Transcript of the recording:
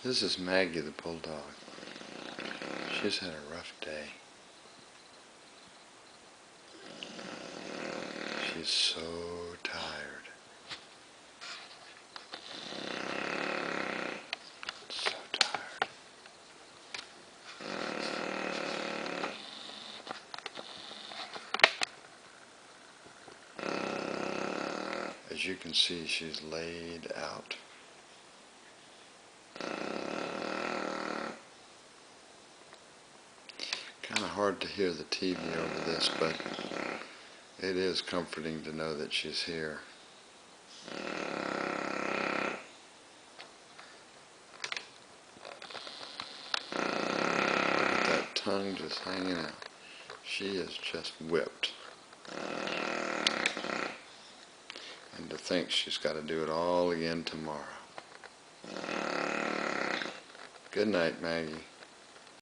This is Maggie the bulldog. She's had a rough day. She's so tired. So tired. As you can see, she's laid out. Kind of hard to hear the TV over this, but it is comforting to know that she's here. Look at that tongue just hanging out. She is just whipped. And to think she's got to do it all again tomorrow. Good night, Maggie.